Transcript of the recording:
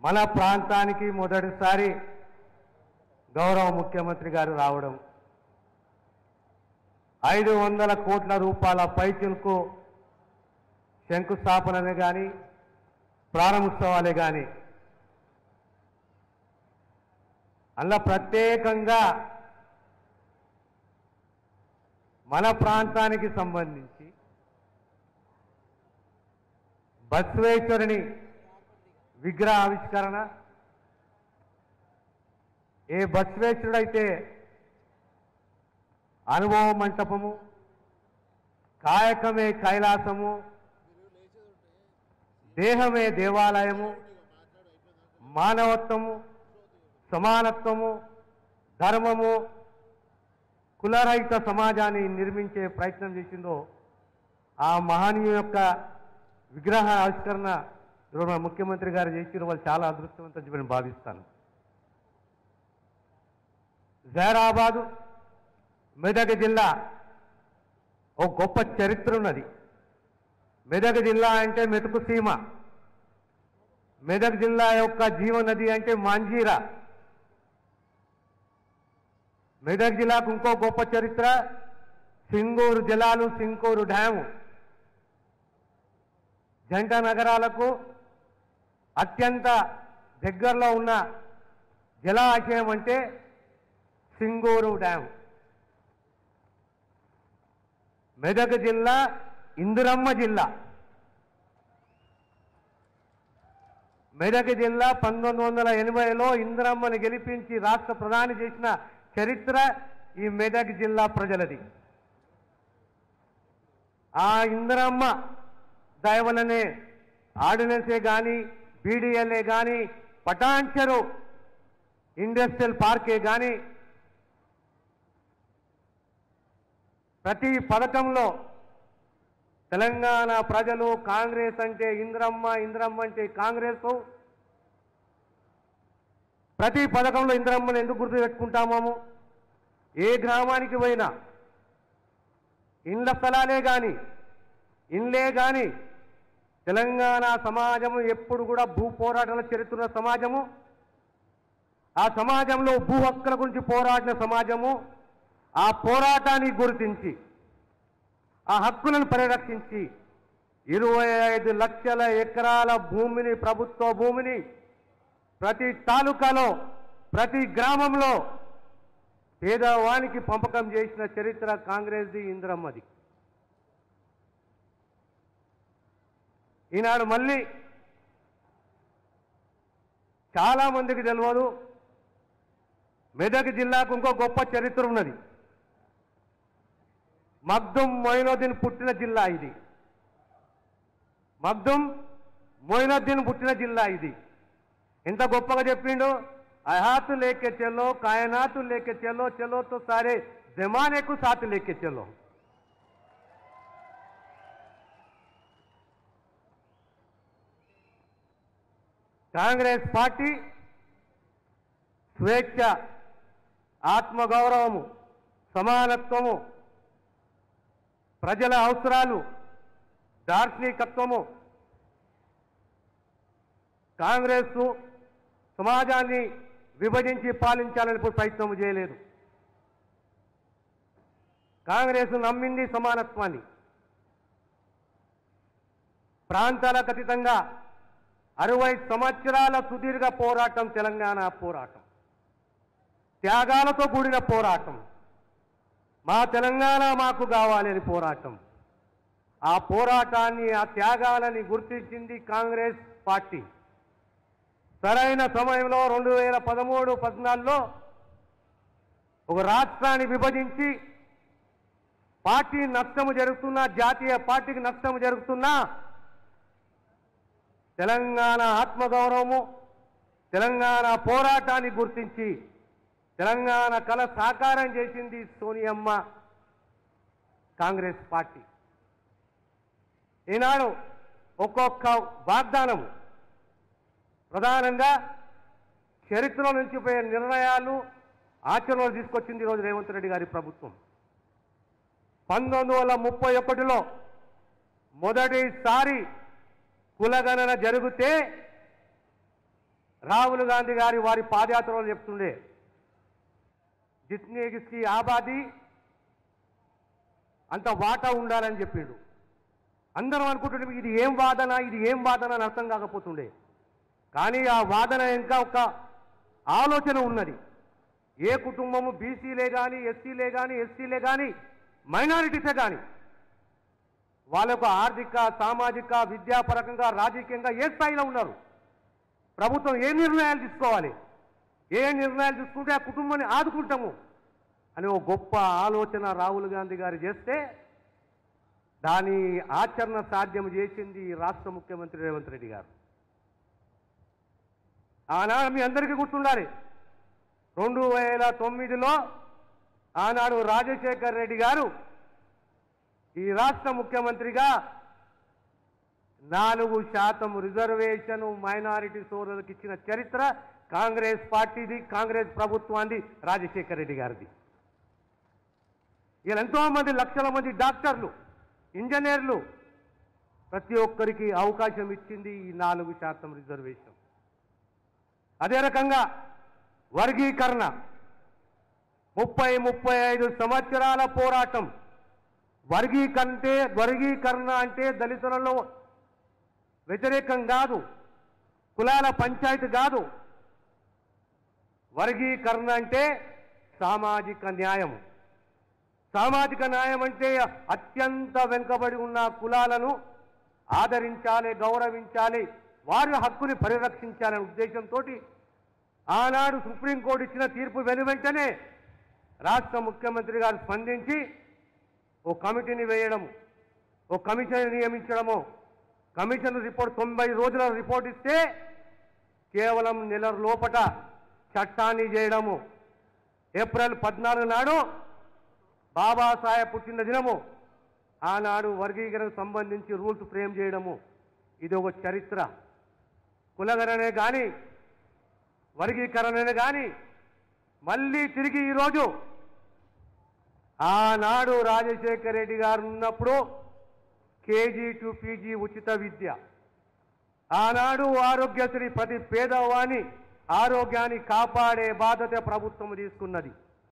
మన ప్రాంతానికి మొదటిసారి గౌరవ ముఖ్యమంత్రి గారు రావడం 500 కోట్ల రూపాయల పైచిలకు శంకుస్థాపననే కానీ ప్రారంభోత్సవాలే కానీ అలా ప్రత్యేకంగా మన ప్రాంతానికి సంబంధించి బసవేశ్వరుని విగ్రహ ఆవిష్కరణ ఏ బసవేశ్వరుడైతే అనుభవ మంటపము కాయకమే కైలాసము దేహమే దేవాలయము మానవత్వము సమానత్వము ధర్మము కులరహిత సమాజాన్ని నిర్మించే ప్రయత్నం చేసిందో ఆ మహనీయు యొక్క విగ్రహ ఆవిష్కరణ మన ముఖ్యమంత్రి గారు చేసిన వాళ్ళు చాలా అదృష్టవంతం చెప్పి నేను భావిస్తాను. జైరాబాదు మెదక్ జిల్లా ఒక గొప్ప చరిత్ర ఉన్నది. మెదక్ జిల్లా అంటే మెతుకు సీమ. మెదక్ జిల్లా యొక్క జీవనది అంటే మాంజీరా. మెదక్ జిల్లాకు ఇంకో గొప్ప చరిత్ర సింగూరు జలాలు, సింగూరు డ్యాము. జంట నగరాలకు అత్యంత దగ్గరలో ఉన్న జలాశయం అంటే సింగూరు డ్యామ్. మెదక్ జిల్లా ఇందిరమ్మ జిల్లా. మెదక్ జిల్లా 1980లో ఇందిరమ్మని గెలిపించి రాష్ట్ర ప్రధాని చేసిన చరిత్ర ఈ మెదక్ జిల్లా ప్రజలది. ఆ ఇందిరమ్మ దయవలనే ఆర్డినెన్సే కానీ బీడీఎల్ఏ కానీ పటాన్చెరు ఇండస్ట్రియల్ పార్కే కానీ ప్రతి పథకంలో తెలంగాణ ప్రజలు కాంగ్రెస్ అంటే ఇందిరమ్మ, ఇందిరమ్మ అంటే కాంగ్రెస్. ప్రతి పథకంలో ఇందిరమ్మను ఎందుకు గుర్తుపెట్టుకుంటాము? ఏ గ్రామానికి పోయినా ఇండ్ల స్థలాలే కానీ ఇండ్లే కానీ తెలంగాణ సమాజము ఎప్పుడు కూడా భూ పోరాటాల చరిత్ర సమాజము. ఆ సమాజంలో భూ హక్కుల గురించి పోరాడిన సమాజము. ఆ పోరాటాన్ని గుర్తించి ఆ హక్కులను పరిరక్షించి 25 లక్షల ఎకరాల భూమిని, ప్రభుత్వ భూమిని ప్రతి తాలూకాలో ప్రతి గ్రామంలో పేదవానికి పంపకం చేసిన చరిత్ర కాంగ్రెస్ది, ఇందిరమ్మది. ఈనాడు మళ్ళీ చాలామందికి తెలియదు, మెదక్ జిల్లాకు ఇంకో గొప్ప చరిత్ర ఉన్నది. మగ్దుం మొయినుద్దీన్ పుట్టిన జిల్లా ఇది. మగ్దుం మొయినుద్దీన్ పుట్టిన జిల్లా ఇది. ఎంత గొప్పగా చెప్పిండు, అహాత్ లేకే చలో, కాయనాత్ లేకే చలో, చలో తో సారే జమానేకు సాత్ లేకే చలో. కాంగ్రెస్ పార్టీ స్వేచ్ఛ, ఆత్మగౌరవము, సమానత్వము, ప్రజల అవసరాలు, దార్శనికత్వము. కాంగ్రెస్ సమాజాన్ని విభజించి పాలించాలని ప్రయత్నం చేయలేదు. కాంగ్రెస్ నమ్మింది సమానత్వాన్ని. ప్రాంతాలకు అతీతంగా 60 సంవత్సరాల సుదీర్ఘ పోరాటం తెలంగాణ పోరాటం, త్యాగాలతో కూడిన పోరాటం. మా తెలంగాణ మాకు కావాలి అని పోరాటం. ఆ పోరాటాన్ని, ఆ త్యాగాలని గుర్తించింది కాంగ్రెస్ పార్టీ. సరైన సమయంలో 2013-14లో ఒక రాష్ట్రాన్ని విభజించి పార్టీ నష్టము జరుగుతున్నా, జాతీయ పార్టీకి నష్టము జరుగుతున్నా తెలంగాణ ఆత్మగౌరవము, తెలంగాణ పోరాటాన్ని గుర్తించి తెలంగాణ కళ సాకారం చేసింది సోనియమ్మ, కాంగ్రెస్ పార్టీ. ఈనాడు ఒక్కొక్క వాగ్దానం ప్రధానంగా చరిత్రలో నుంచి పోయే నిర్ణయాలు ఆచరణలో తీసుకొచ్చింది ఈరోజు రేవంత్ రెడ్డి గారి ప్రభుత్వం. 1931లో మొదటిసారి కులగణన జరిగితే రాహుల్ గాంధీ గారి వారి పాదయాత్రలో చెప్తుండే, జిత్నే కిస్కి ఆబాదీ అంత వాటా ఉండాలని చెప్పిండు. అందరం అనుకుంటుంటే ఇది ఏం వాదన, ఇది ఏం వాదన అని అర్థం కాకపోతుండే. కానీ ఆ వాదన ఇంకా ఒక ఆలోచన ఉన్నది. ఏ కుటుంబము బీసీలే కానీ, ఎస్సీలే కానీ, ఎస్సీలే కానీ, మైనారిటీసే కానీ వాళ్ళ యొక్క ఆర్థిక, సామాజిక, విద్యాపరంగా, రాజకీయంగా ఏ స్థాయిలో ఉన్నారు, ప్రభుత్వం ఏ నిర్ణయాలు తీసుకోవాలి, ఏ నిర్ణయాలు తీసుకుంటే ఆ కుటుంబాన్ని ఆదుకుంటాము అని ఒక గొప్ప ఆలోచన రాహుల్ గాంధీ గారు చేస్తే దాని ఆచరణ సాధ్యం చేసింది రాష్ట్ర ముఖ్యమంత్రి రేవంత్ రెడ్డి గారు. ఆనాడు మీ అందరికీ గుర్తుండాలి, 2009లో ఆనాడు రాజశేఖర్ రెడ్డి గారు ఈ రాష్ట్ర ముఖ్యమంత్రిగా 4% రిజర్వేషన్ మైనారిటీ సోదరులకు ఇచ్చిన చరిత్ర కాంగ్రెస్ పార్టీది, కాంగ్రెస్ ప్రభుత్వాన్ని, రాజశేఖర్ రెడ్డి గారిది. ఇలా ఎంతో మంది లక్షల మంది డాక్టర్లు, ఇంజనీర్లు ప్రతి ఒక్కరికి అవకాశం ఇచ్చింది ఈ 4% రిజర్వేషన్. అదే రకంగా వర్గీకరణ 35 సంవత్సరాల పోరాటం. వర్గీకరణ అంటే దళితులలో వ్యతిరేకం కాదు, కులాల పంచాయతీ కాదు. వర్గీకరణ అంటే సామాజిక న్యాయం. సామాజిక న్యాయం అంటే అత్యంత వెనుకబడి ఉన్న కులాలను ఆదరించాలి, గౌరవించాలి, వారి హక్కుని పరిరక్షించాలనే ఉద్దేశంతో ఆనాడు సుప్రీంకోర్టు ఇచ్చిన తీర్పు వెనువెంటనే రాష్ట్ర ముఖ్యమంత్రి గారు స్పందించి ఓ కమిటీని వేయడము, ఓ కమిషన్ నియమించడము. కమిషన్ రిపోర్ట్ 90 రోజుల రిపోర్ట్ ఇస్తే కేవలం నెల లోపట చట్టాన్ని చేయడము. ఏప్రిల్ 14 నాడు బాబాసాహెబ్ పుట్టిన దినము, ఆనాడు వర్గీకరణకు సంబంధించి రూల్స్ ఫ్రేమ్ చేయడము. ఇది ఒక చరిత్ర. కులగణనే కానీ, వర్గీకరణనే కానీ మళ్ళీ తిరిగి ఈరోజు ఆనాడు రాజశేఖర్ రెడ్డి గారు ఉన్నప్పుడు కేజీ టు పీజీ ఉచిత విద్య, ఆనాడు ఆరోగ్యశ్రీ, ప్రతి పేదవాని ఆరోగ్యాన్ని కాపాడే బాధ్యత ప్రభుత్వం తీసుకున్నది.